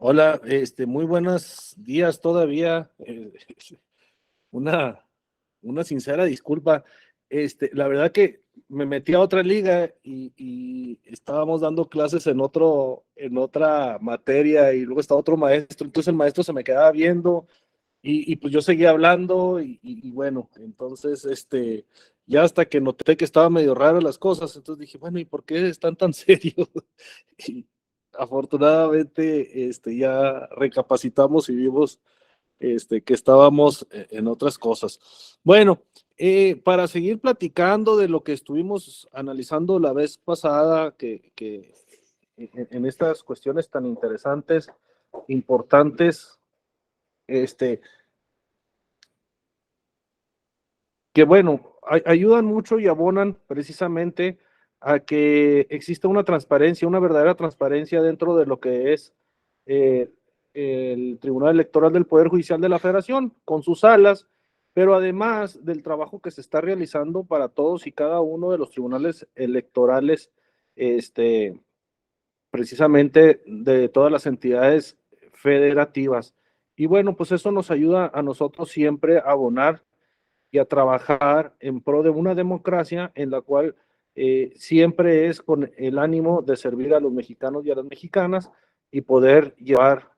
Hola, muy buenos días todavía. Una, una sincera disculpa. La verdad que me metí a otra liga y estábamos dando clases en otra materia y luego estaba otro maestro. Entonces el maestro se me quedaba viendo y pues yo seguía hablando y bueno, entonces ya hasta que noté que estaba medio raro las cosas, entonces dije, bueno, ¿y por qué están tan serios? Y afortunadamente ya recapacitamos y vimos que estábamos en otras cosas. Bueno, para seguir platicando de lo que estuvimos analizando la vez pasada, que en estas cuestiones tan interesantes, importantes, este, que bueno, ayudan mucho y abonan precisamente a que exista una transparencia, una verdadera transparencia dentro de lo que es eh, el Tribunal Electoral del Poder Judicial de la Federación, con sus salas, pero además del trabajo que se está realizando para todos y cada uno de los tribunales electorales, precisamente de todas las entidades federativas. Y bueno, pues eso nos ayuda a nosotros siempre a abonar y a trabajar en pro de una democracia en la cual siempre es con el ánimo de servir a los mexicanos y a las mexicanas y poder llevar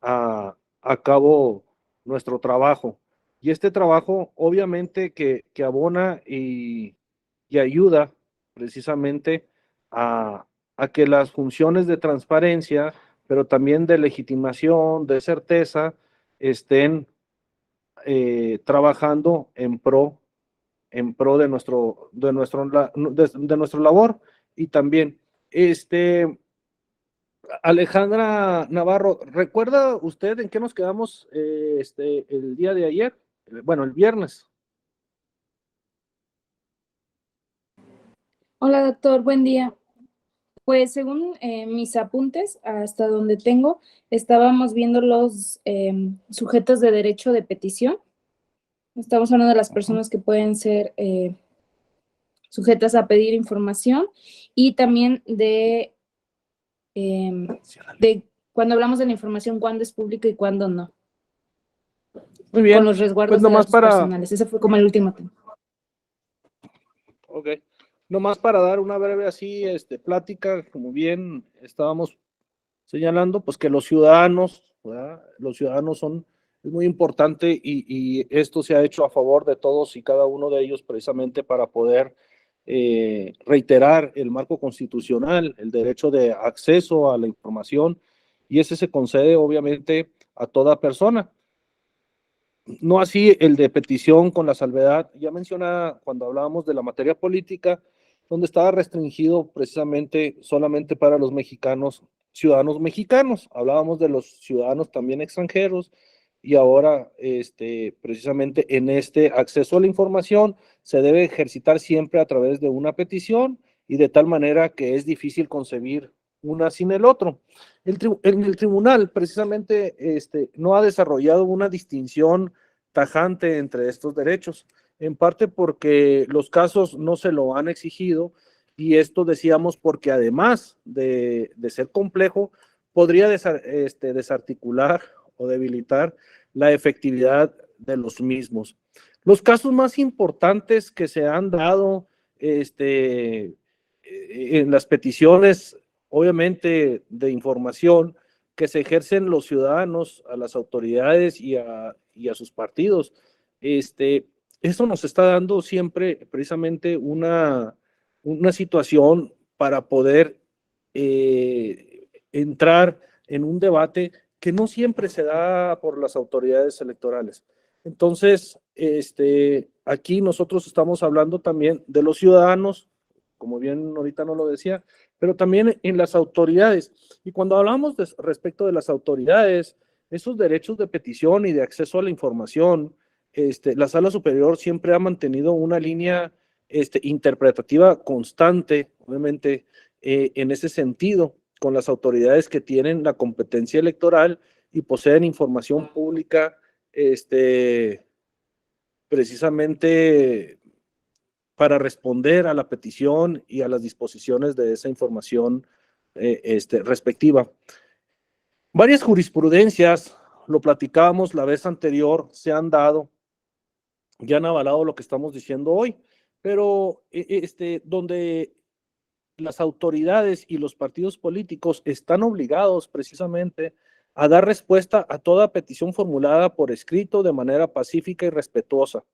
a cabo nuestro trabajo. Y este trabajo obviamente que abona y ayuda precisamente a que las funciones de transparencia, pero también de legitimación, de certeza, estén trabajando en pro de nuestro labor. Y también, Alejandra Navarro, ¿recuerda usted en qué nos quedamos el día de ayer? Bueno, el viernes. Hola, doctor, buen día. Pues según mis apuntes, hasta donde tengo, estábamos viendo los sujetos de derecho de petición. Estamos hablando de las personas que pueden ser sujetas a pedir información y también de cuando hablamos de la información, cuándo es pública y cuándo no, Muy con bien, los pues resguardos de nomás datos para, personales. Ese fue como el último tema. ok, nomás para dar una breve así, plática, como bien estábamos señalando, pues que los ciudadanos, ¿verdad? Los ciudadanos son, es muy importante y esto se ha hecho a favor de todos y cada uno de ellos precisamente para poder reiterar el marco constitucional, el derecho de acceso a la información, y ese se concede obviamente a toda persona. No así el de petición con la salvedad, ya mencionaba cuando hablábamos de la materia política, donde estaba restringido precisamente solamente para los mexicanos, ciudadanos mexicanos. Hablábamos de los ciudadanos también extranjeros y ahora precisamente en este acceso a la información se debe ejercitar siempre a través de una petición y de tal manera que es difícil concebir una sin el otro. En el tribunal precisamente no ha desarrollado una distinción tajante entre estos derechos, en parte porque los casos no se lo han exigido y esto decíamos porque además de ser complejo, podría desarticular o debilitar la efectividad de los mismos. Los casos más importantes que se han dado en las peticiones, obviamente, de información que se ejercen los ciudadanos a las autoridades y a sus partidos. Esto nos está dando siempre precisamente una situación para poder entrar en un debate que no siempre se da por las autoridades electorales. Entonces, aquí nosotros estamos hablando también de los ciudadanos, como bien ahorita no lo decía, pero también en las autoridades. Y cuando hablamos respecto de las autoridades, esos derechos de petición y de acceso a la información, la Sala Superior siempre ha mantenido una línea interpretativa constante, obviamente, en ese sentido, con las autoridades que tienen la competencia electoral y poseen información pública, precisamente para responder a la petición y a las disposiciones de esa información respectiva. Varias jurisprudencias, lo platicábamos la vez anterior, se han dado, ya han avalado lo que estamos diciendo hoy, pero donde las autoridades y los partidos políticos están obligados precisamente a dar respuesta a toda petición formulada por escrito de manera pacífica y respetuosa.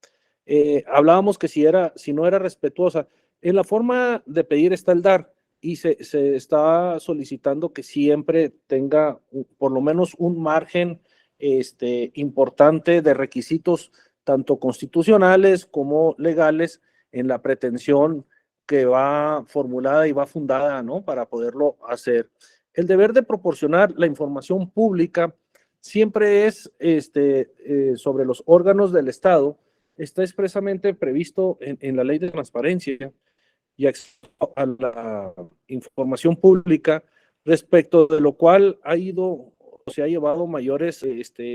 Hablábamos que si no era respetuosa, en la forma de pedir está el dar, y se está solicitando que siempre tenga por lo menos un margen importante de requisitos, tanto constitucionales como legales, en la pretensión que va formulada y va fundada, ¿no?, para poderlo hacer. El deber de proporcionar la información pública siempre es sobre los órganos del Estado, está expresamente previsto en la Ley de Transparencia y acceso a la información pública, respecto de lo cual se ha llevado mayores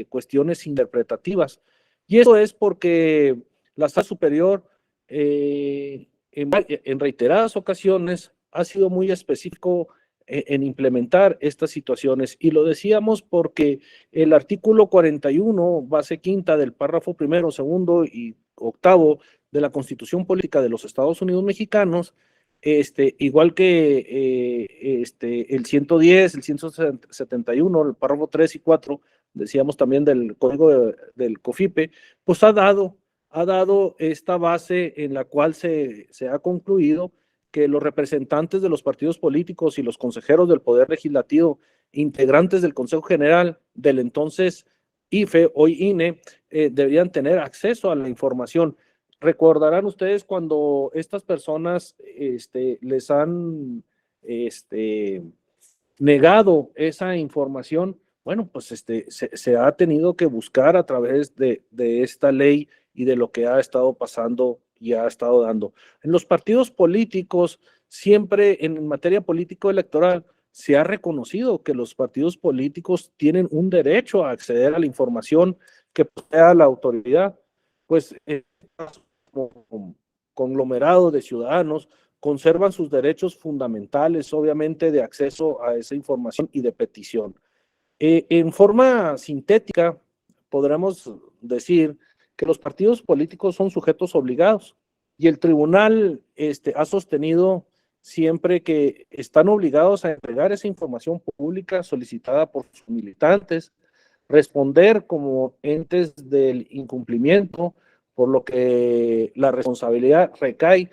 cuestiones interpretativas. Y eso es porque la Sala Superior en reiteradas ocasiones ha sido muy específico en implementar estas situaciones, y lo decíamos porque el artículo 41, base quinta del párrafo primero, segundo y octavo de la Constitución Política de los Estados Unidos Mexicanos, igual que el 110, el 171, el párrafo 3 y 4, decíamos también del código del COFIPE, pues ha dado esta base en la cual se ha concluido que los representantes de los partidos políticos y los consejeros del Poder Legislativo, integrantes del Consejo General del entonces IFE, hoy INE, deberían tener acceso a la información. Recordarán ustedes cuando estas personas les han negado esa información. Bueno, pues se ha tenido que buscar a través de esta ley y de lo que ha estado pasando y ha estado dando. En los partidos políticos, siempre en materia político-electoral, se ha reconocido que los partidos políticos tienen un derecho a acceder a la información que posea la autoridad. Pues como conglomerado de ciudadanos conservan sus derechos fundamentales, obviamente, de acceso a esa información y de petición. En forma sintética, podremos decir que los partidos políticos son sujetos obligados, y el tribunal ha sostenido siempre que están obligados a entregar esa información pública solicitada por sus militantes, responder como entes del incumplimiento, por lo que la responsabilidad recae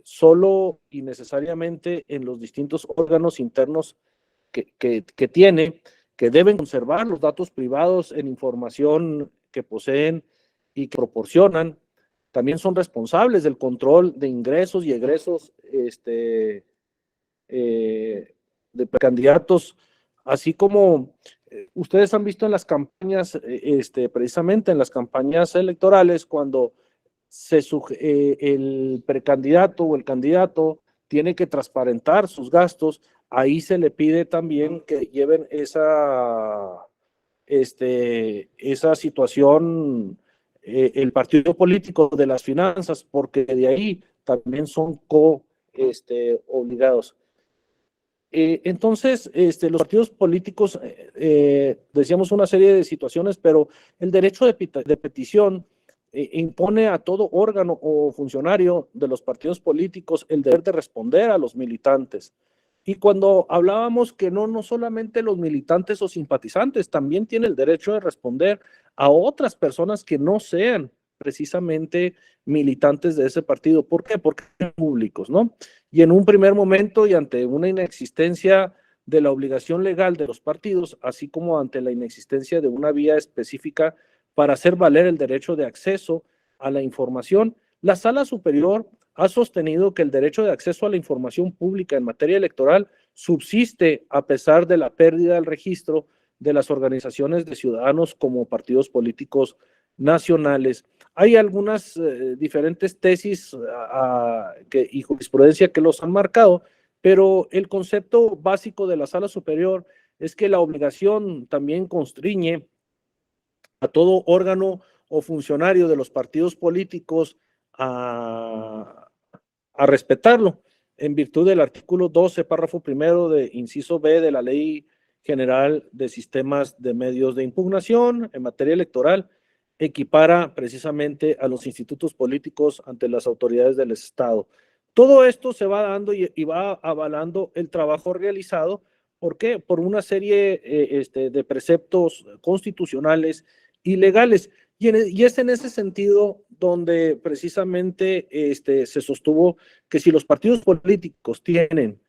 solo y necesariamente en los distintos órganos internos que tiene, que deben conservar los datos privados en información que poseen y que proporcionan. También son responsables del control de ingresos y egresos de candidatos, así como ustedes han visto en las campañas, precisamente en las campañas electorales, cuando el precandidato o el candidato tiene que transparentar sus gastos, ahí se le pide también que lleven esa situación el partido político de las finanzas, porque de ahí también son obligados. Entonces, los partidos políticos, decíamos una serie de situaciones, pero el derecho de petición impone a todo órgano o funcionario de los partidos políticos el deber de responder a los militantes. Y cuando hablábamos que no solamente los militantes o simpatizantes, también tiene el derecho de responder a otras personas que no sean precisamente militantes de ese partido. ¿Por qué? Porque son públicos, ¿no? Y en un primer momento, y ante una inexistencia de la obligación legal de los partidos, así como ante la inexistencia de una vía específica para hacer valer el derecho de acceso a la información, la Sala Superior ha sostenido que el derecho de acceso a la información pública en materia electoral subsiste a pesar de la pérdida del registro de las organizaciones de ciudadanos como partidos políticos nacionales. Hay algunas diferentes tesis y jurisprudencia que los han marcado, pero el concepto básico de la Sala Superior es que la obligación también constriñe a todo órgano o funcionario de los partidos políticos a respetarlo, en virtud del artículo 12, párrafo primero de inciso B de la Ley General de Sistemas de Medios de Impugnación en materia electoral equipara precisamente a los institutos políticos ante las autoridades del Estado. Todo esto se va dando y va avalando el trabajo realizado. ¿Por qué? Por una serie de preceptos constitucionales y legales. Y es en ese sentido donde precisamente se sostuvo que si los partidos políticos tienen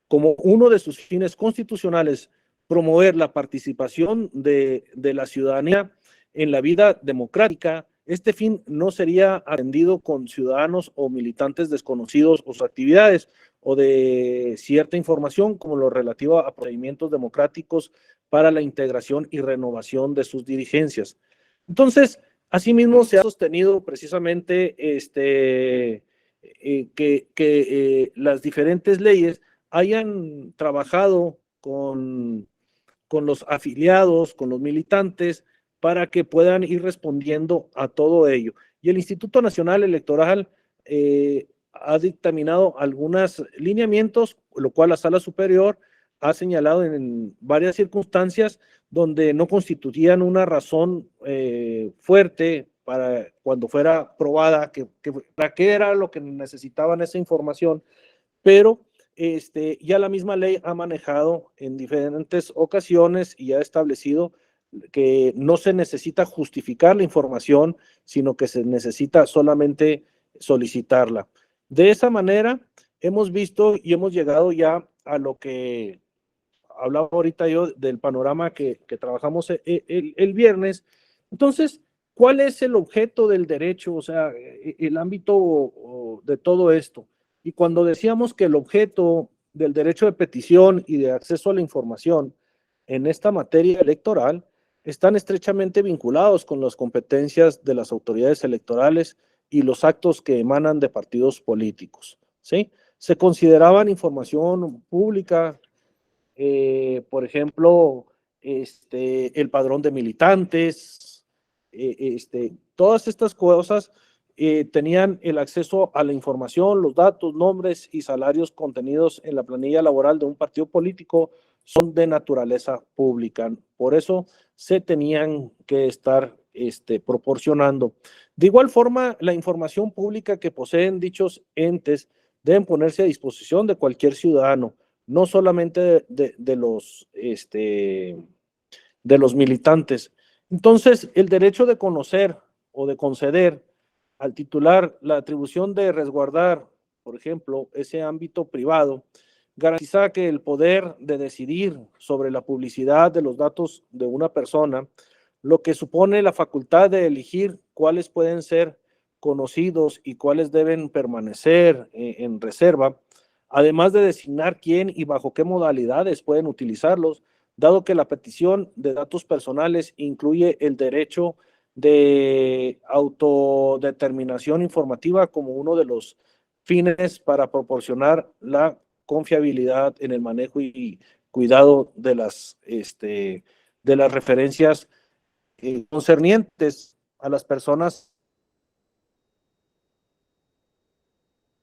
como uno de sus fines constitucionales promover la participación de la ciudadanía en la vida democrática, este fin no sería atendido con ciudadanos o militantes desconocidos o sus actividades o de cierta información como lo relativo a procedimientos democráticos para la integración y renovación de sus dirigencias. Entonces, asimismo se ha sostenido precisamente que las diferentes leyes hayan trabajado con los afiliados, con los militantes, para que puedan ir respondiendo a todo ello. Y el Instituto Nacional Electoral ha dictaminado algunos lineamientos, lo cual la Sala Superior ha señalado en varias circunstancias donde no constituían una razón fuerte para cuando fuera probada para qué era lo que necesitaban esa información, pero ya la misma ley ha manejado en diferentes ocasiones y ha establecido que no se necesita justificar la información, sino que se necesita solamente solicitarla. De esa manera, hemos visto y hemos llegado ya a lo que hablaba ahorita yo del panorama que trabajamos el viernes. Entonces, ¿cuál es el objeto del derecho? O sea, el ámbito de todo esto. Y cuando decíamos que el objeto del derecho de petición y de acceso a la información en esta materia electoral están estrechamente vinculados con las competencias de las autoridades electorales y los actos que emanan de partidos políticos, ¿sí? Se consideraban información pública, por ejemplo, el padrón de militantes, todas estas cosas tenían el acceso a la información, los datos, nombres y salarios contenidos en la planilla laboral de un partido político son de naturaleza pública. Por eso se tenían que estar proporcionando. De igual forma, la información pública que poseen dichos entes deben ponerse a disposición de cualquier ciudadano, no solamente de los militantes. Entonces, el derecho de conocer o de conceder al titular la atribución de resguardar, por ejemplo, ese ámbito privado, garantiza que el poder de decidir sobre la publicidad de los datos de una persona, lo que supone la facultad de elegir cuáles pueden ser conocidos y cuáles deben permanecer en reserva, además de designar quién y bajo qué modalidades pueden utilizarlos, dado que la petición de datos personales incluye el derecho de autodeterminación informativa como uno de los fines para proporcionar la confiabilidad en el manejo y cuidado de las referencias concernientes a las personas.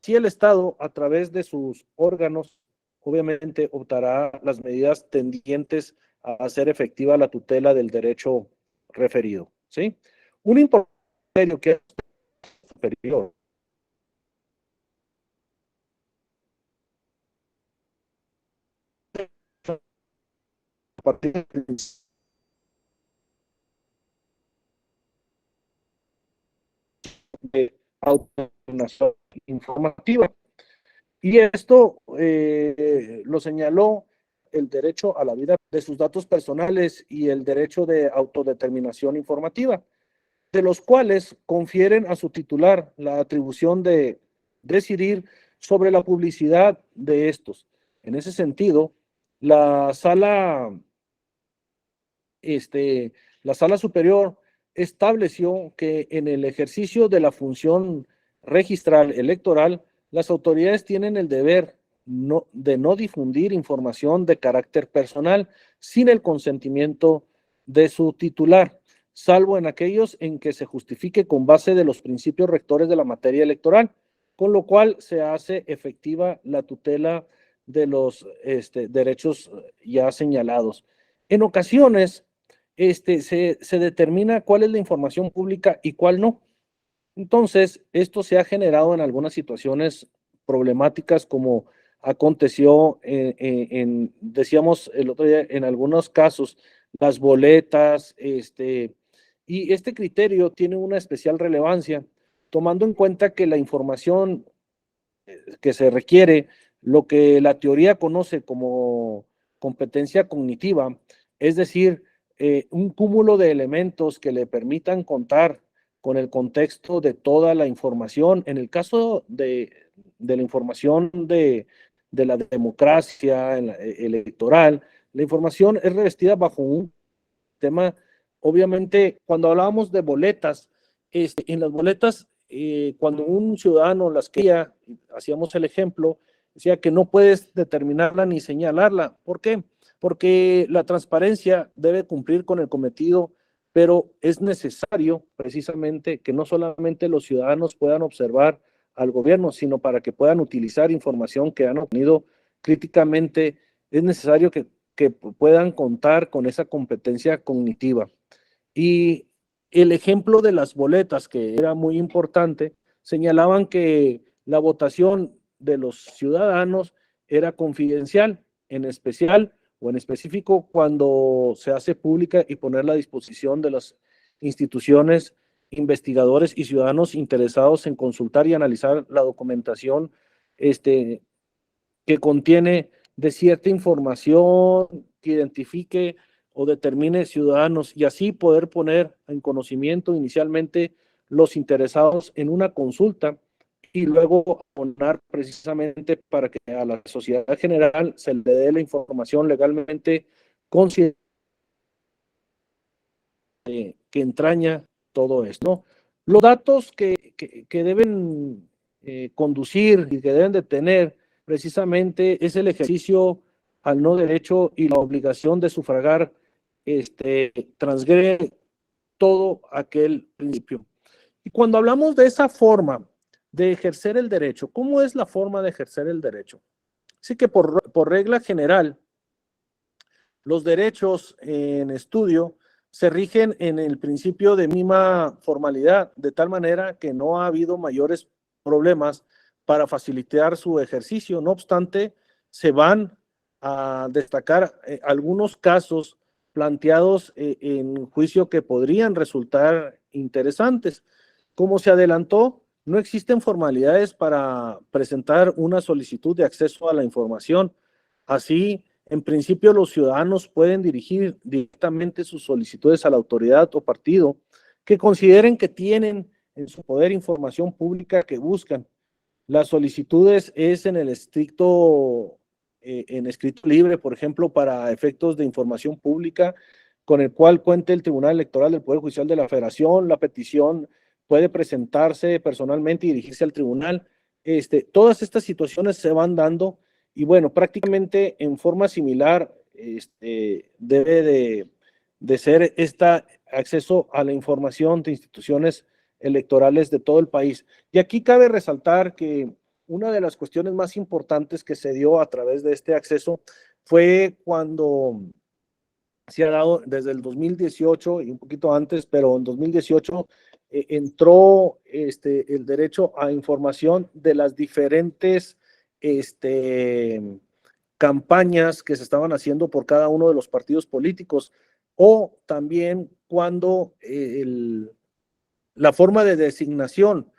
Si el Estado, a través de sus órganos, obviamente optará las medidas tendientes a hacer efectiva la tutela del derecho referido, ¿sí? Un importante que es superior. A partir de autodeterminación informativa. Y esto lo señaló el derecho a la vida de sus datos personales y el derecho de autodeterminación informativa, de los cuales confieren a su titular la atribución de decidir sobre la publicidad de estos. En ese sentido, la sala superior estableció que en el ejercicio de la función registral electoral, las autoridades tienen el deber de no difundir información de carácter personal sin el consentimiento de su titular, salvo en aquellos en que se justifique con base de los principios rectores de la materia electoral, con lo cual se hace efectiva la tutela de los derechos ya señalados. En ocasiones se determina cuál es la información pública y cuál no. Entonces, esto se ha generado en algunas situaciones problemáticas, como aconteció decíamos el otro día, en algunos casos, las boletas, y este criterio tiene una especial relevancia, tomando en cuenta que la información que se requiere, lo que la teoría conoce como competencia cognitiva, es decir, un cúmulo de elementos que le permitan contar con el contexto de toda la información. En el caso de la información de la democracia electoral, la información es revestida bajo un tema, obviamente, cuando hablábamos de boletas, en las boletas, cuando un ciudadano las quería, hacíamos el ejemplo, decía que no puedes determinarla ni señalarla. ¿Por qué? Porque la transparencia debe cumplir con el cometido, pero es necesario precisamente que no solamente los ciudadanos puedan observar al gobierno, sino para que puedan utilizar información que han obtenido críticamente, es necesario que puedan contar con esa competencia cognitiva. Y el ejemplo de las boletas, que era muy importante, señalaban que la votación de los ciudadanos era confidencial, en especial o en específico cuando se hace pública y ponerla a disposición de las instituciones, investigadores y ciudadanos interesados en consultar y analizar la documentación que contiene de cierta información que identifique o determine ciudadanos, y así poder poner en conocimiento inicialmente los interesados en una consulta y luego abonar precisamente para que a la sociedad general se le dé la información legalmente considerada que entraña todo esto, ¿no? Los datos que deben conducir y que deben de tener precisamente es el ejercicio al no derecho y la obligación de sufragar, transgrede todo aquel principio. Y cuando hablamos de esa forma de ejercer el derecho, ¿cómo es la forma de ejercer el derecho? Así que por regla general, los derechos en estudio se rigen en el principio de mínima formalidad, de tal manera que no ha habido mayores problemas para facilitar su ejercicio. No obstante, se van a destacar algunos casos planteados en juicio que podrían resultar interesantes. Como se adelantó, no existen formalidades para presentar una solicitud de acceso a la información. Así, en principio, los ciudadanos pueden dirigir directamente sus solicitudes a la autoridad o partido que consideren que tienen en su poder información pública que buscan. Las solicitudes es en el estricto, en escrito libre, por ejemplo, para efectos de información pública, con el cual cuente el Tribunal Electoral del Poder Judicial de la Federación. La petición puede presentarse personalmente y dirigirse al tribunal. Todas estas situaciones se van dando y bueno, prácticamente en forma similar debe de ser este acceso a la información de instituciones electorales de todo el país. Y aquí cabe resaltar que una de las cuestiones más importantes que se dio a través de este acceso fue cuando se ha dado desde el 2018 y un poquito antes, pero en 2018 entró el derecho a información de las diferentes campañas que se estaban haciendo por cada uno de los partidos políticos, o también cuando la forma de designación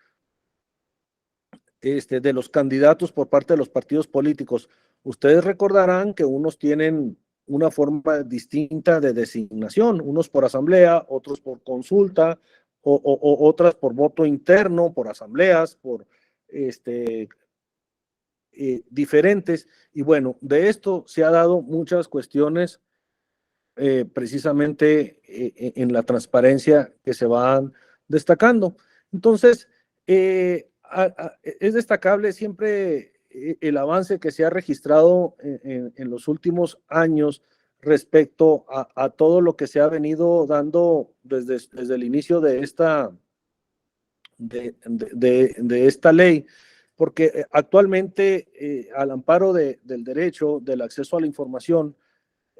de los candidatos por parte de los partidos políticos. Ustedes recordarán que unos tienen una forma distinta de designación, unos por asamblea, otros por consulta, o otras por voto interno, por asambleas, por diferentes. Y bueno, de esto se ha dado muchas cuestiones precisamente en la transparencia que se van destacando. Entonces, es destacable siempre el avance que se ha registrado en los últimos años respecto a todo lo que se ha venido dando desde el inicio de esta ley, porque actualmente al amparo del derecho del acceso a la información,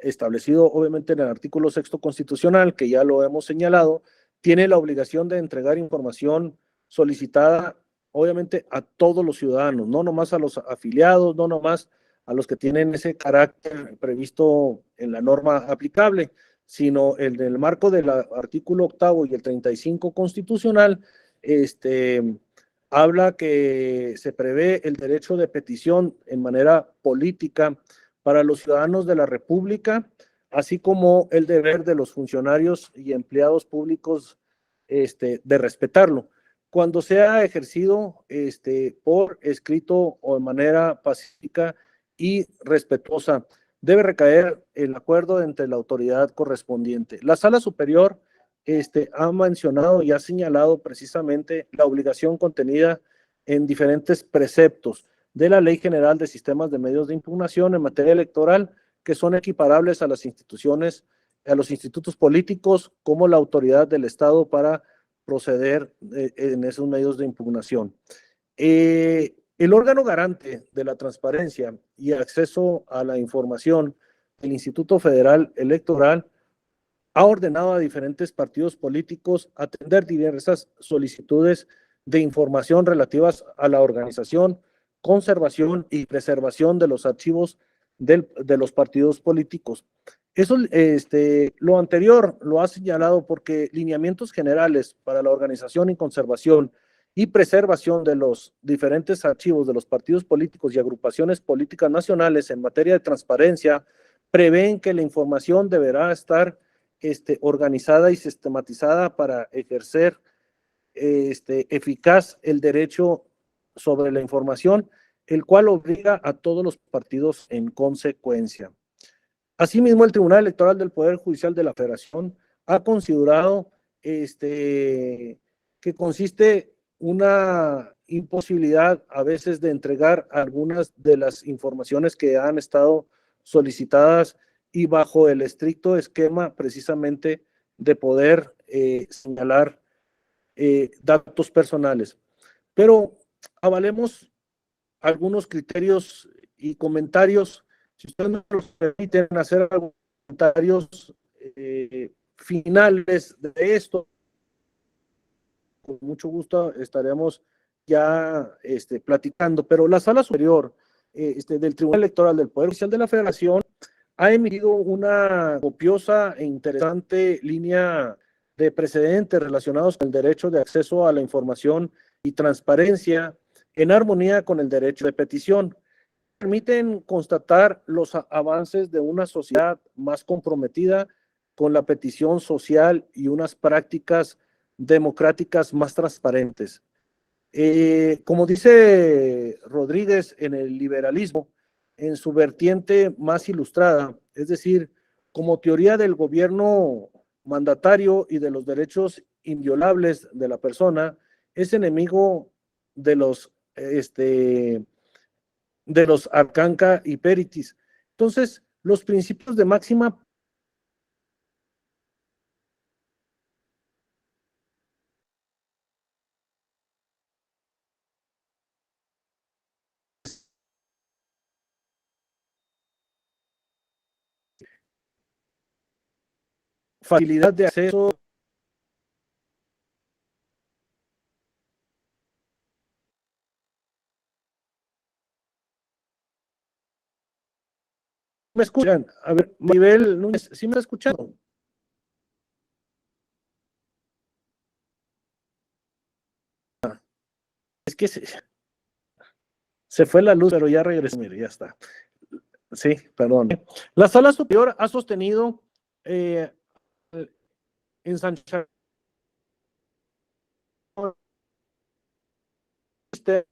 establecido obviamente en el artículo 6 constitucional, que ya lo hemos señalado, tiene la obligación de entregar información solicitada obviamente a todos los ciudadanos, no nomás a los afiliados, no nomás a los que tienen ese carácter previsto en la norma aplicable, sino en el marco del artículo 8 y el 35 constitucional, habla que se prevé el derecho de petición en manera política para los ciudadanos de la República, así como el deber de los funcionarios y empleados públicos de respetarlo. Cuando sea ejercido por escrito o de manera pacífica y respetuosa, debe recaer el acuerdo entre la autoridad correspondiente. La Sala Superior ha mencionado y ha señalado precisamente la obligación contenida en diferentes preceptos de la Ley General de Sistemas de Medios de Impugnación en materia electoral, que son equiparables a las instituciones, a los institutos políticos como la autoridad del Estado para proceder en esos medios de impugnación. El órgano garante de la transparencia y acceso a la información, el Instituto Federal Electoral, ha ordenado a diferentes partidos políticos atender diversas solicitudes de información relativas a la organización, conservación y preservación de los archivos de los partidos políticos. Eso, lo anterior lo ha señalado porque lineamientos generales para la organización y conservación y preservación de los diferentes archivos de los partidos políticos y agrupaciones políticas nacionales en materia de transparencia prevén que la información deberá estar organizada y sistematizada para ejercer eficaz el derecho sobre la información, el cual obliga a todos los partidos en consecuencia. Asimismo, el Tribunal Electoral del Poder Judicial de la Federación ha considerado que consiste una imposibilidad a veces de entregar algunas de las informaciones que han estado solicitadas y bajo el estricto esquema precisamente de poder señalar datos personales. Pero avalemos algunos criterios y comentarios. Si ustedes me los permiten hacer algunos comentarios finales de esto, con mucho gusto estaremos ya platicando. Pero la Sala Superior del Tribunal Electoral del Poder Judicial de la Federación ha emitido una copiosa e interesante línea de precedentes relacionados con el derecho de acceso a la información y transparencia en armonía con el derecho de petición. Permiten constatar los avances de una sociedad más comprometida con la petición social y unas prácticas democráticas más transparentes. Como dice Rodríguez en el liberalismo, en su vertiente más ilustrada, es decir, como teoría del gobierno mandatario y de los derechos inviolables de la persona, es enemigo de los arcanca y peritis. Entonces, los principios de máxima facilidad de acceso. ¿Me escuchan? A ver, Maribel Núñez, ¿sí me escuchan? Es que se fue la luz, pero ya regresó, mire, ya está. Sí, perdón. La Sala Superior ha sostenido ensanchar este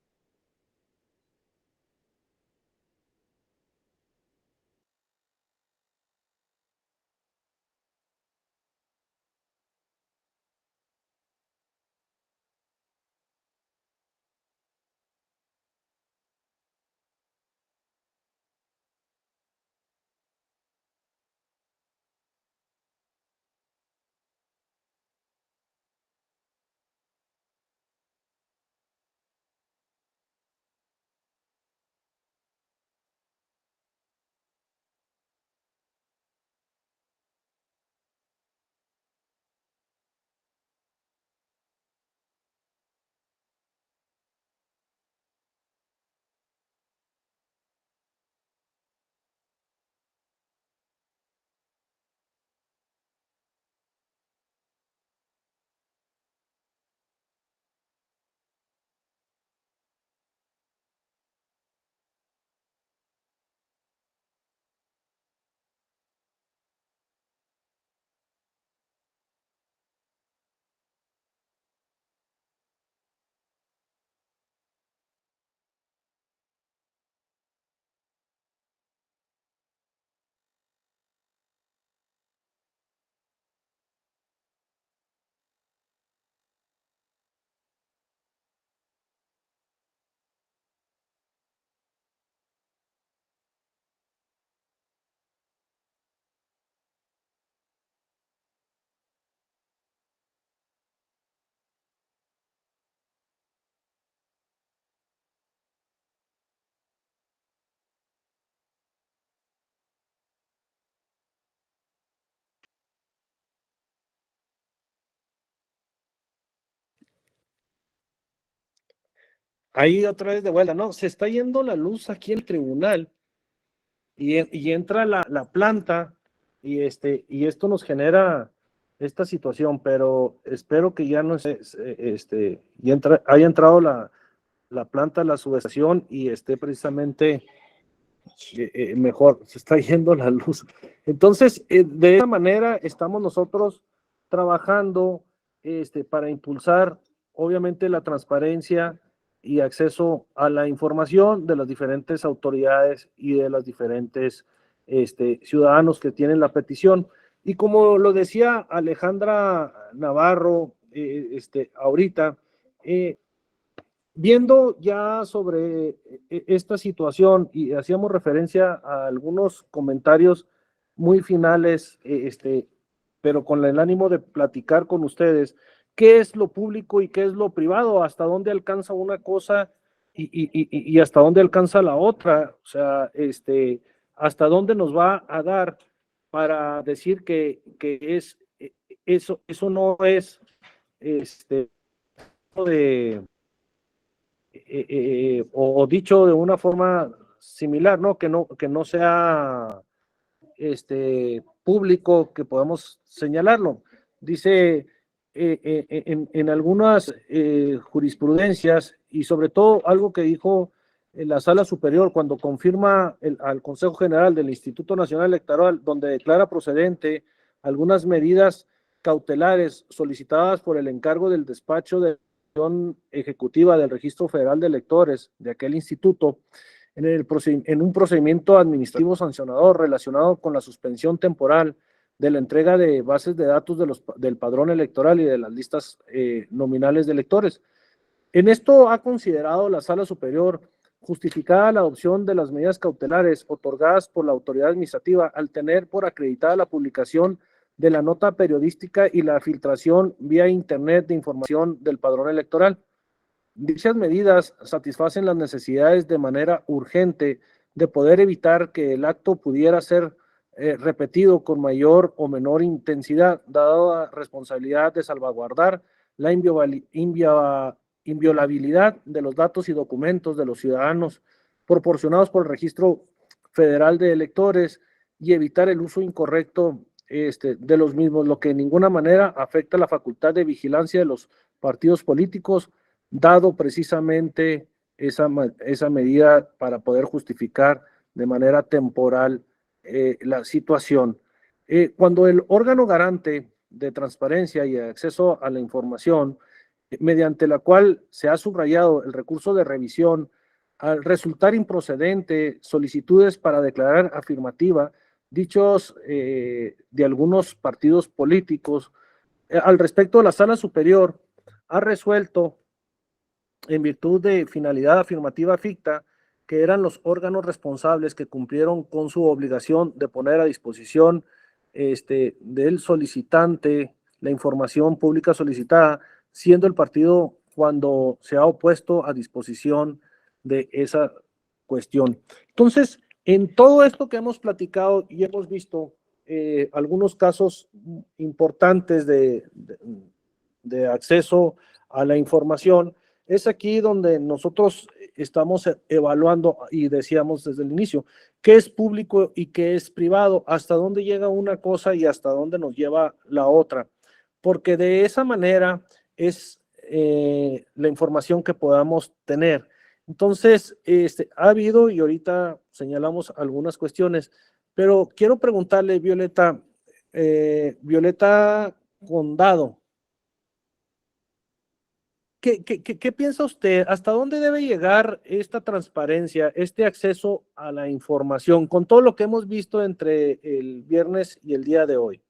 ahí otra vez de vuelta, no, se está yendo la luz aquí en el tribunal y entra la planta y esto nos genera esta situación, pero espero que ya no haya entrado la planta, la subestación y esté precisamente mejor, se está yendo la luz. Entonces, de esa manera estamos nosotros trabajando para impulsar, obviamente, la transparencia y acceso a la información de las diferentes autoridades y de los diferentes ciudadanos que tienen la petición. Y como lo decía Alejandra Navarro ahorita, viendo ya sobre esta situación y hacíamos referencia a algunos comentarios muy finales, pero con el ánimo de platicar con ustedes, qué es lo público y qué es lo privado, hasta dónde alcanza una cosa y hasta dónde alcanza la otra, o sea, hasta dónde nos va a dar para decir que eso no es de o dicho de una forma similar, ¿no? Que no sea público, que podamos señalarlo. Dice en algunas jurisprudencias y sobre todo algo que dijo en la Sala Superior cuando confirma al Consejo General del Instituto Nacional Electoral, donde declara procedente algunas medidas cautelares solicitadas por el encargo del despacho de ejecutiva del Registro Federal de Electores de aquel instituto en un procedimiento administrativo sancionador relacionado con la suspensión temporal de la entrega de bases de datos del padrón electoral y de las listas nominales de electores. En esto ha considerado la Sala Superior justificada la adopción de las medidas cautelares otorgadas por la autoridad administrativa al tener por acreditada la publicación de la nota periodística y la filtración vía internet de información del padrón electoral. Dichas medidas satisfacen las necesidades de manera urgente de poder evitar que el acto pudiera ser repetido con mayor o menor intensidad, dado la responsabilidad de salvaguardar la inviolabilidad de los datos y documentos de los ciudadanos proporcionados por el Registro Federal de Electores y evitar el uso incorrecto de los mismos, lo que en ninguna manera afecta la facultad de vigilancia de los partidos políticos, dado precisamente esa medida para poder justificar de manera temporal la situación. Cuando el órgano garante de transparencia y acceso a la información, mediante la cual se ha subrayado el recurso de revisión, al resultar improcedente solicitudes para declarar afirmativa, dichos de algunos partidos políticos, al respecto, la Sala Superior ha resuelto, en virtud de finalidad afirmativa ficta, que eran los órganos responsables que cumplieron con su obligación de poner a disposición del solicitante la información pública solicitada, siendo el partido cuando se ha opuesto a disposición de esa cuestión. Entonces, en todo esto que hemos platicado y hemos visto algunos casos importantes de acceso a la información, es aquí donde nosotros estamos evaluando y decíamos desde el inicio, qué es público y qué es privado, hasta dónde llega una cosa y hasta dónde nos lleva la otra, porque de esa manera es la información que podamos tener. Entonces, ha habido, y ahorita señalamos algunas cuestiones, pero quiero preguntarle, Violeta Condado, ¿qué piensa usted? ¿Hasta dónde debe llegar esta transparencia, este acceso a la información, con todo lo que hemos visto entre el viernes y el día de hoy?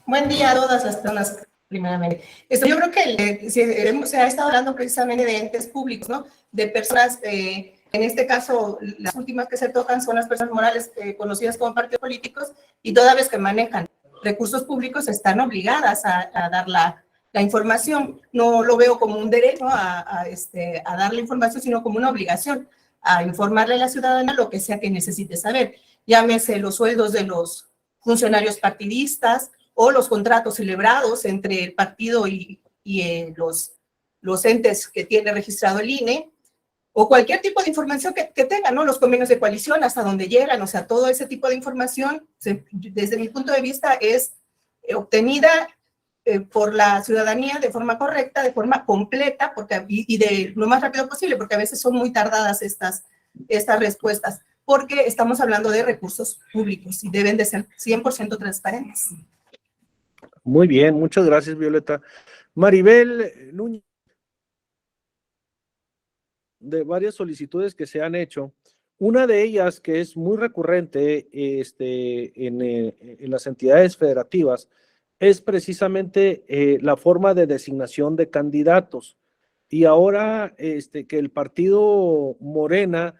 Buen día a todas las personas, primeramente. Yo creo que se ha estado hablando precisamente de entes públicos, ¿no? De personas, en este caso, las últimas que se tocan son las personas morales conocidas como partidos políticos y toda vez que manejan recursos públicos están obligadas a dar la información. No lo veo como un derecho a dar la información, sino como una obligación a informarle a la ciudadanía lo que sea que necesite saber. Llámese los sueldos de los funcionarios partidistas o los contratos celebrados entre el partido y los entes que tiene registrado el INE, o cualquier tipo de información que tengan, ¿no? Los convenios de coalición, hasta donde llegan, o sea, todo ese tipo de información, desde mi punto de vista, es obtenida por la ciudadanía de forma correcta, de forma completa, y de lo más rápido posible, porque a veces son muy tardadas estas respuestas, porque estamos hablando de recursos públicos y deben de ser 100% transparentes. Muy bien, muchas gracias, Violeta. Maribel Núñez, de varias solicitudes que se han hecho, una de ellas que es muy recurrente en las entidades federativas es precisamente la forma de designación de candidatos. Y ahora que el partido Morena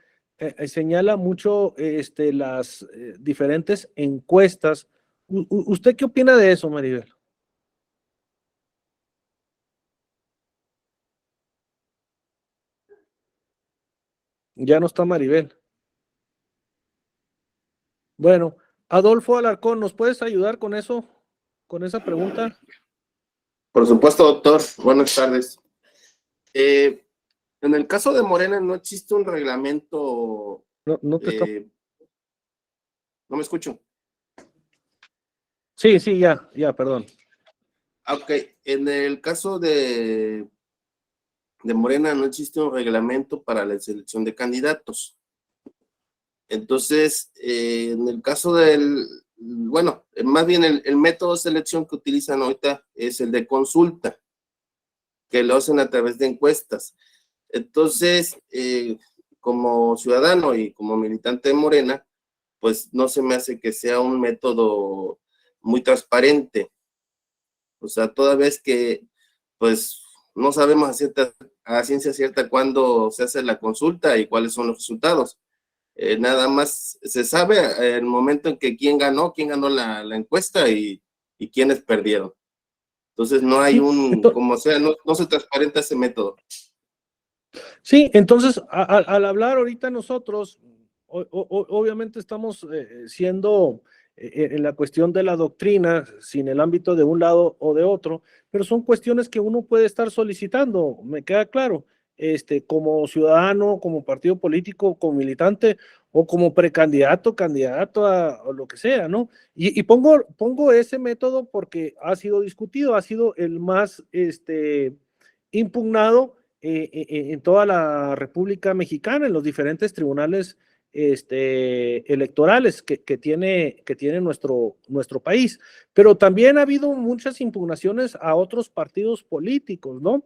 señala mucho las diferentes encuestas. ¿Usted qué opina de eso, Maribel? Ya no está Maribel. Bueno, Adolfo Alarcón, ¿nos puedes ayudar con eso, con esa pregunta? Por supuesto, doctor. Buenas tardes. En el caso de Morena no existe un reglamento. No te está... No me escucho. Sí, ya, perdón. Ok, en el caso de Morena no existe un reglamento para la selección de candidatos. Entonces, en el caso bueno, más bien el método de selección que utilizan ahorita es el de consulta, que lo hacen a través de encuestas. Entonces, como ciudadano y como militante de Morena, pues no se me hace que sea un método muy transparente. O sea, toda vez que, pues, no sabemos a ciencia cierta cuándo se hace la consulta y cuáles son los resultados. Nada más se sabe el momento en que quién ganó la encuesta y quiénes perdieron. Entonces, no hay como sea, no se transparenta ese método. Sí, entonces, al hablar ahorita nosotros, obviamente estamos siendo en la cuestión de la doctrina, sin el ámbito de un lado o de otro, pero son cuestiones que uno puede estar solicitando, me queda claro, como ciudadano, como partido político, como militante o como precandidato, candidato o lo que sea, ¿no? Y pongo ese método porque ha sido discutido, ha sido el más impugnado en toda la República Mexicana, en los diferentes tribunales electorales que tiene nuestro país. Pero también ha habido muchas impugnaciones a otros partidos políticos, ¿no?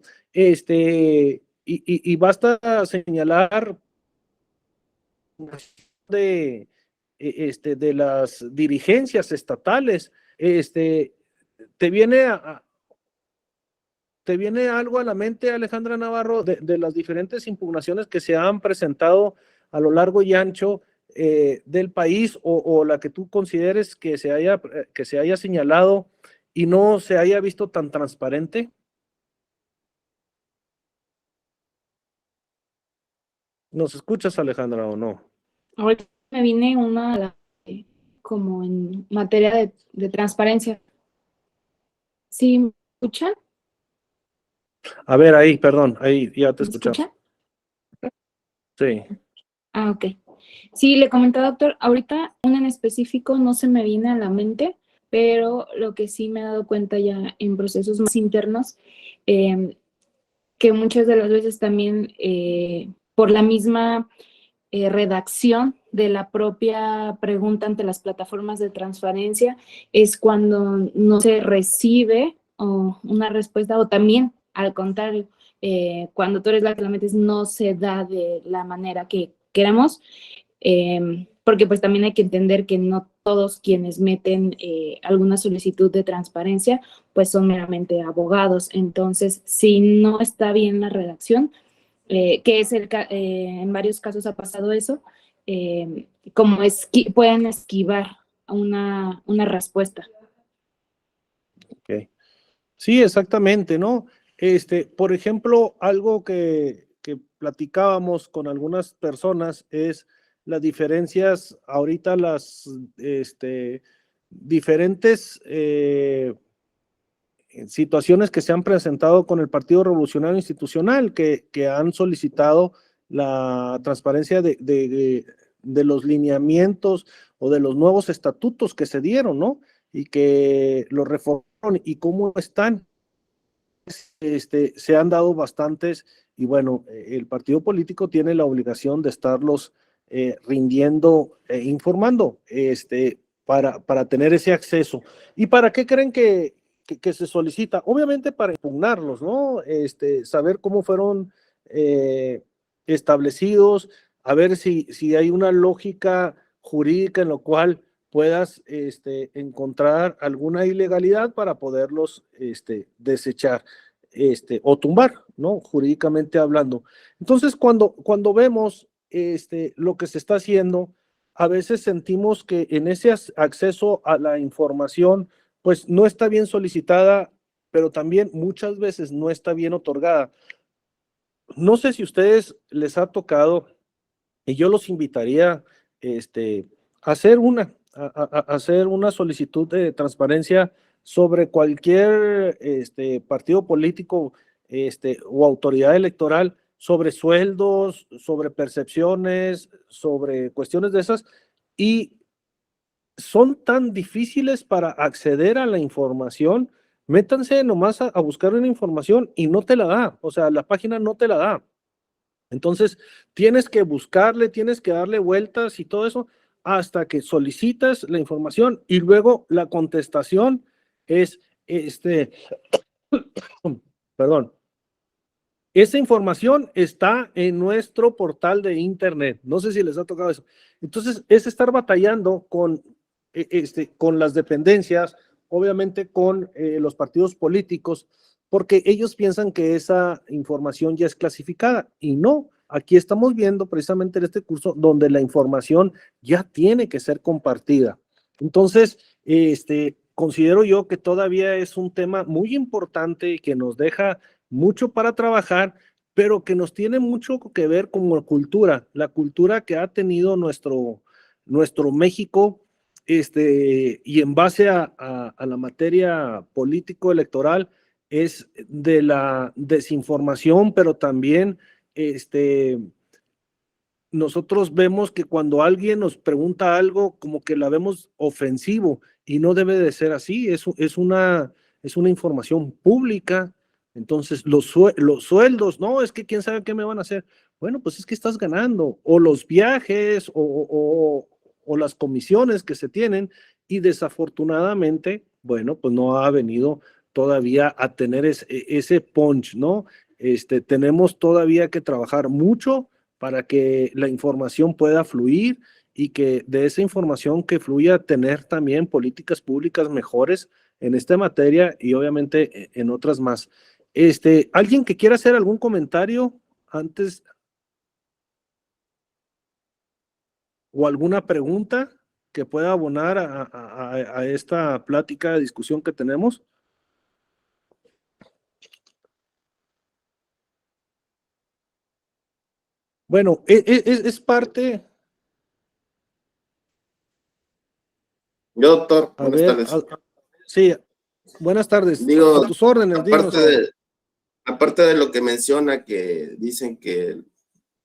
Y basta señalar de las dirigencias estatales, te viene ¿Te viene algo a la mente, Alejandra Navarro, de las diferentes impugnaciones que se han presentado a lo largo y ancho del país o la que tú consideres que se haya señalado y no se haya visto tan transparente? ¿Nos escuchas, Alejandra, o no? Ahorita me viene una como en materia de transparencia. ¿Sí me escuchan? A ver, ahí, perdón, ahí ya te ¿Me escuchamos. escuchan? Sí. Ah, ok. Sí, le comentaba, doctor, ahorita una en específico no se me viene a la mente, pero lo que sí me he dado cuenta ya en procesos más internos, que muchas de las veces también por la misma redacción de la propia pregunta ante las plataformas de transparencia es cuando no se recibe una respuesta, o también al contrario, cuando tú eres la que la metes no se da de la manera que queramos, porque pues también hay que entender que no todos quienes meten alguna solicitud de transparencia pues son meramente abogados. Entonces, si no está bien la redacción, que es en varios casos ha pasado eso, como pueden esquivar una respuesta. Okay. Sí, exactamente, ¿no? Por ejemplo, algo que platicábamos con algunas personas es las diferencias, ahorita diferentes situaciones que se han presentado con el Partido Revolucionario Institucional, que han solicitado la transparencia de los lineamientos o de los nuevos estatutos que se dieron, ¿no? Y que los reformaron y cómo están. Se han dado bastantes y bueno, el partido político tiene la obligación de estarlos rindiendo, informando, para tener ese acceso. ¿Y para qué creen que se solicita? Obviamente para impugnarlos, ¿no? Saber cómo fueron establecidos, a ver si hay una lógica jurídica en lo cual puedas encontrar alguna ilegalidad para poderlos desechar o tumbar, ¿no? Jurídicamente hablando. Entonces, cuando vemos lo que se está haciendo, a veces sentimos que en ese acceso a la información, pues no está bien solicitada, pero también muchas veces no está bien otorgada. No sé si a ustedes les ha tocado, y yo los invitaría a hacer una solicitud de transparencia sobre cualquier partido político o autoridad electoral, sobre sueldos, sobre percepciones, sobre cuestiones de esas, y son tan difíciles para acceder a la información. Métanse nomás a buscar una información y no te la da, o sea, la página no te la da. Entonces, tienes que buscarle, tienes que darle vueltas y todo eso hasta que solicitas la información y luego la contestación es, perdón, esa información está en nuestro portal de internet. No sé si les ha tocado eso. Entonces, es estar batallando con las dependencias, obviamente con los partidos políticos, porque ellos piensan que esa información ya es clasificada y no. Aquí estamos viendo precisamente en este curso donde la información ya tiene que ser compartida. Entonces, considero yo que todavía es un tema muy importante y que nos deja mucho para trabajar, pero que nos tiene mucho que ver con la cultura que ha tenido nuestro México, y en base a la materia político-electoral, es de la desinformación, pero también nosotros vemos que cuando alguien nos pregunta algo, como que la vemos ofensivo, y no debe de ser así, es una información pública. Entonces, los sueldos, no, es que quién sabe qué me van a hacer. Bueno, pues es que estás ganando, o los viajes, o las comisiones que se tienen, y desafortunadamente, bueno, pues no ha venido todavía a tener ese punch, ¿no? Tenemos todavía que trabajar mucho para que la información pueda fluir y que de esa información que fluya tener también políticas públicas mejores en esta materia y obviamente en otras más. ¿Alguien que quiera hacer algún comentario antes o alguna pregunta que pueda abonar a esta plática de discusión que tenemos? Bueno, es parte. Yo, doctor, A buenas ver, tardes. sí, buenas tardes. Digo, A tus órdenes, dinos. aparte de lo que menciona, que dicen que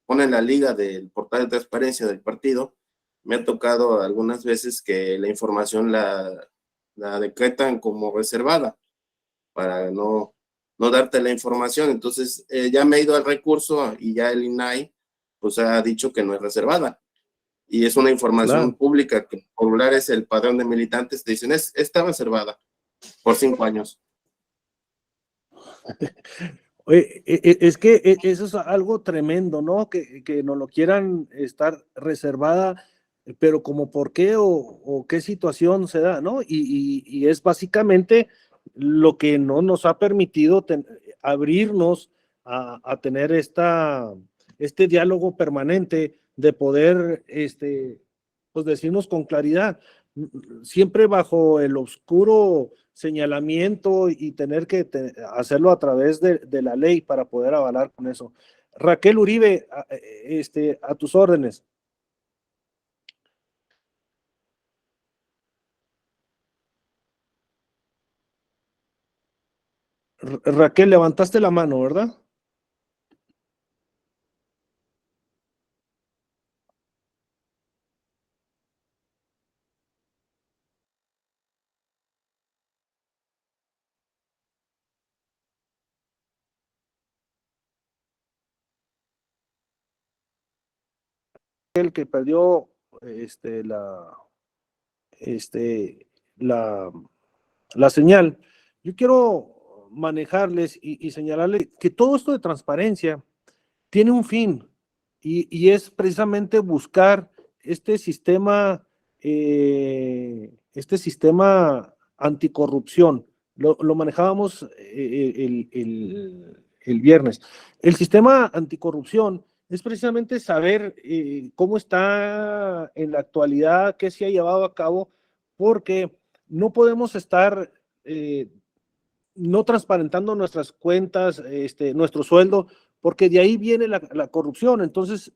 ponen la liga del portal de transparencia del partido, me ha tocado algunas veces que la información la decretan como reservada para no darte la información. Entonces, ya me he ido al recurso y ya el INAI pues ha dicho que no es reservada. Y es una información Claro. pública, que por popular es el padrón de militantes, te dicen, está reservada por 5 años. Oye, es que eso es algo tremendo, ¿no? Que no lo quieran estar reservada, pero como por qué o qué situación se da, ¿no? Y es básicamente lo que no nos ha permitido abrirnos a tener este diálogo permanente de poder, pues decirnos con claridad, siempre bajo el oscuro señalamiento y tener que hacerlo a través de la ley para poder avalar con eso. Raquel Uribe, a tus órdenes. Raquel, levantaste la mano, ¿verdad? El que perdió este, la, este, la, la señal. Yo quiero manejarles y señalarles que todo esto de transparencia tiene un fin y es precisamente buscar este sistema anticorrupción. Lo manejábamos el viernes. El sistema anticorrupción es precisamente saber cómo está en la actualidad, qué se ha llevado a cabo, porque no podemos estar no transparentando nuestras cuentas, nuestro sueldo, porque de ahí viene la corrupción. Entonces,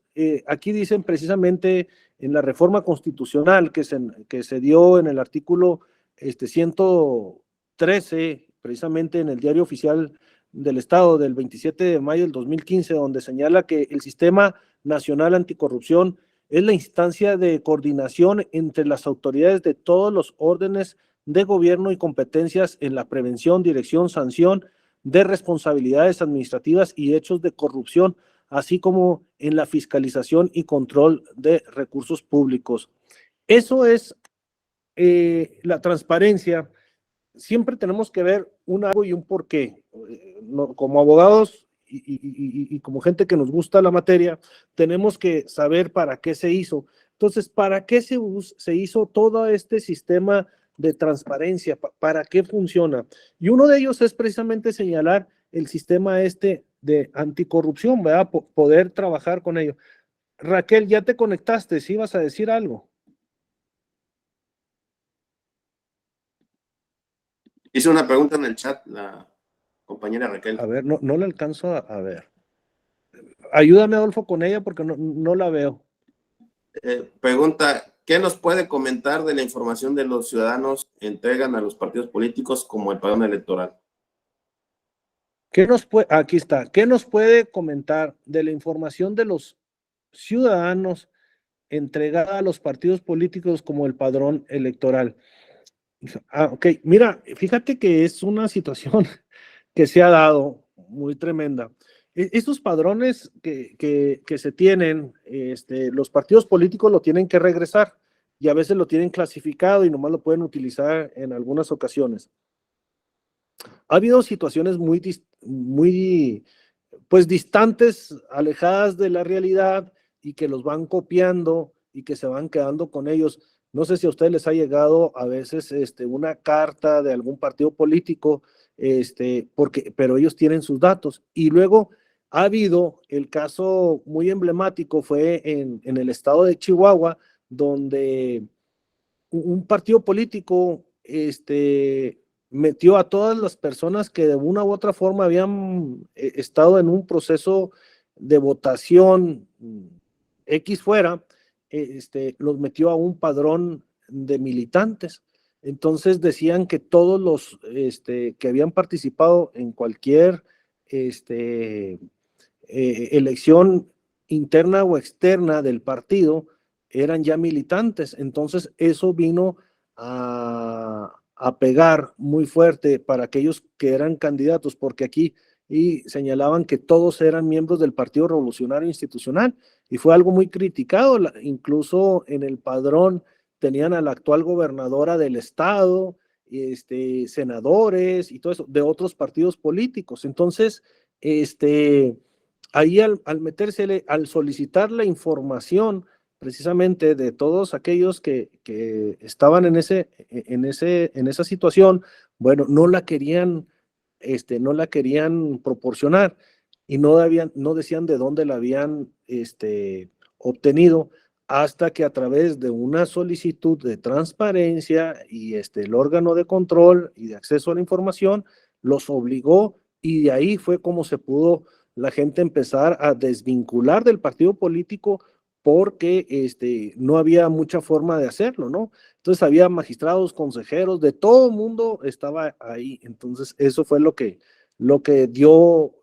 aquí dicen precisamente en la reforma constitucional que se dio en el artículo 113, precisamente en el Diario Oficial del Estado del 27 de mayo del 2015, donde señala que el Sistema Nacional Anticorrupción es la instancia de coordinación entre las autoridades de todos los órdenes de gobierno y competencias en la prevención, dirección, sanción de responsabilidades administrativas y hechos de corrupción, así como en la fiscalización y control de recursos públicos. Eso es la transparencia. Siempre tenemos que ver un algo y un porqué. Como abogados y como gente que nos gusta la materia, tenemos que saber para qué se hizo. Entonces, ¿para qué se hizo todo este sistema de transparencia? ¿Para qué funciona? Y uno de ellos es precisamente señalar el sistema de anticorrupción, ¿verdad? Poder trabajar con ello. Raquel, ya te conectaste, ¿sí ibas a decir algo? Hice una pregunta en el chat, la compañera Raquel. A ver, no la alcanzo a ver. Ayúdame, Adolfo, con ella porque no la veo. Pregunta, ¿qué nos puede comentar de la información de los ciudadanos entregan a los partidos políticos como el padrón electoral? Aquí está. ¿Qué nos puede comentar de la información de los ciudadanos entregada a los partidos políticos como el padrón electoral? Ok, mira, fíjate que es una situación que se ha dado muy tremenda. Estos padrones que se tienen, los partidos políticos lo tienen que regresar y a veces lo tienen clasificado y nomás lo pueden utilizar en algunas ocasiones. Ha habido situaciones pues distantes, alejadas de la realidad y que los van copiando y que se van quedando con ellos. No sé si a ustedes les ha llegado a veces una carta de algún partido político, pero ellos tienen sus datos. Y luego ha habido el caso muy emblemático, fue en el estado de Chihuahua, donde un partido político metió a todas las personas que de una u otra forma habían estado en un proceso de votación X fuera, los metió a un padrón de militantes. Entonces decían que todos los que habían participado en cualquier elección interna o externa del partido eran ya militantes. Entonces eso vino a pegar muy fuerte para aquellos que eran candidatos, porque aquí señalaban que todos eran miembros del Partido Revolucionario Institucional y fue algo muy criticado. Incluso en el padrón tenían a la actual gobernadora del estado, senadores y todo eso de otros partidos políticos. Entonces, ahí al metérsele, al solicitar la información precisamente de todos aquellos que estaban en esa situación, bueno, no la querían proporcionar y no decían de dónde la habían obtenido, hasta que a través de una solicitud de transparencia y el órgano de control y de acceso a la información los obligó, y de ahí fue como se pudo la gente empezar a desvincular del partido político, porque no había mucha forma de hacerlo, ¿no? Entonces había magistrados, consejeros, de todo el mundo estaba ahí. Entonces eso fue lo que lo que dio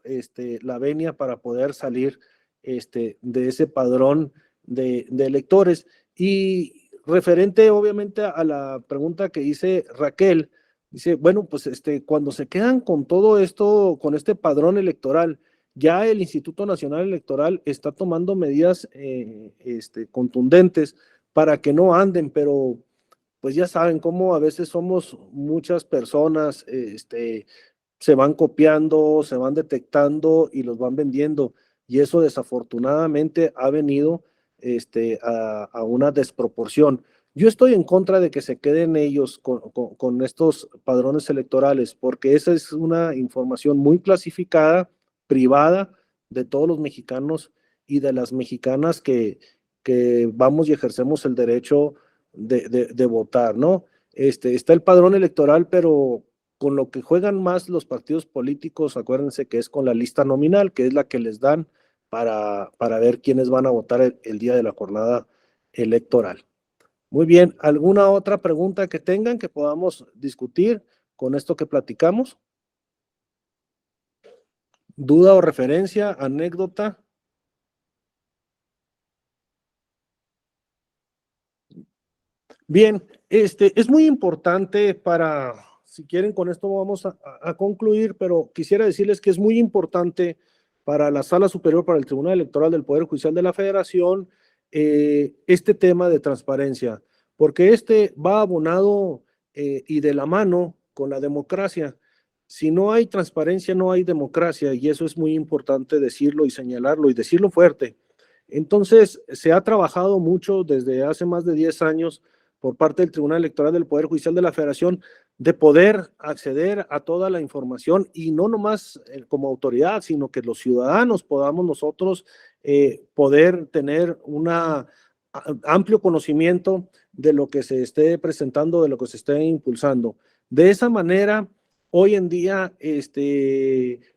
la venia para poder salir de ese padrón de electores. Y referente obviamente a la pregunta que hice Raquel, dice, bueno, pues cuando se quedan con todo esto, con este padrón electoral, ya el Instituto Nacional Electoral está tomando medidas contundentes para que no anden, pero pues ya saben cómo a veces somos muchas personas, se van copiando, se van detectando y los van vendiendo. Y eso desafortunadamente ha venido a una desproporción. Yo estoy en contra de que se queden ellos con estos padrones electorales, porque esa es una información muy clasificada, privada de todos los mexicanos y de las mexicanas que vamos y ejercemos el derecho de votar, ¿no? Está el padrón electoral, pero con lo que juegan más los partidos políticos, acuérdense que es con la lista nominal, que es la que les dan para ver quiénes van a votar el día de la jornada electoral. Muy bien, ¿alguna otra pregunta que tengan que podamos discutir con esto que platicamos? ¿Duda o referencia, anécdota? Bien, es muy importante si quieren, con esto vamos a concluir, pero quisiera decirles que es muy importante para la Sala Superior, para el Tribunal Electoral del Poder Judicial de la Federación, este tema de transparencia, porque va abonado y de la mano con la democracia. Si no hay transparencia, no hay democracia, y eso es muy importante decirlo y señalarlo y decirlo fuerte. Entonces, se ha trabajado mucho desde hace más de 10 años por parte del Tribunal Electoral del Poder Judicial de la Federación de poder acceder a toda la información y no nomás como autoridad, sino que los ciudadanos podamos nosotros poder tener un amplio conocimiento de lo que se esté presentando, de lo que se esté impulsando. De esa manera, hoy en día,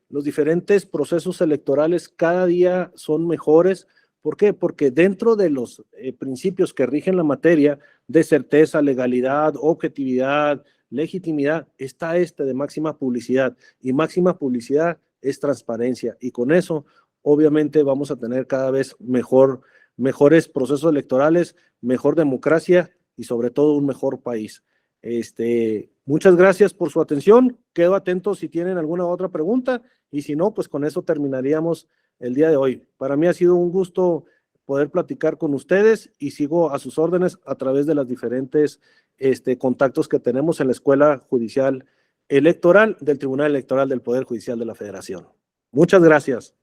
los diferentes procesos electorales cada día son mejores. ¿Por qué? Porque dentro de los principios que rigen la materia de certeza, legalidad, objetividad, legitimidad, está de máxima publicidad. Y máxima publicidad es transparencia. Y con eso, obviamente, vamos a tener cada vez mejores procesos electorales, mejor democracia y sobre todo un mejor país. Muchas gracias por su atención. Quedo atento si tienen alguna otra pregunta y si no, pues con eso terminaríamos el día de hoy. Para mí ha sido un gusto poder platicar con ustedes y sigo a sus órdenes a través de las diferentes contactos que tenemos en la Escuela Judicial Electoral del Tribunal Electoral del Poder Judicial de la Federación. Muchas gracias.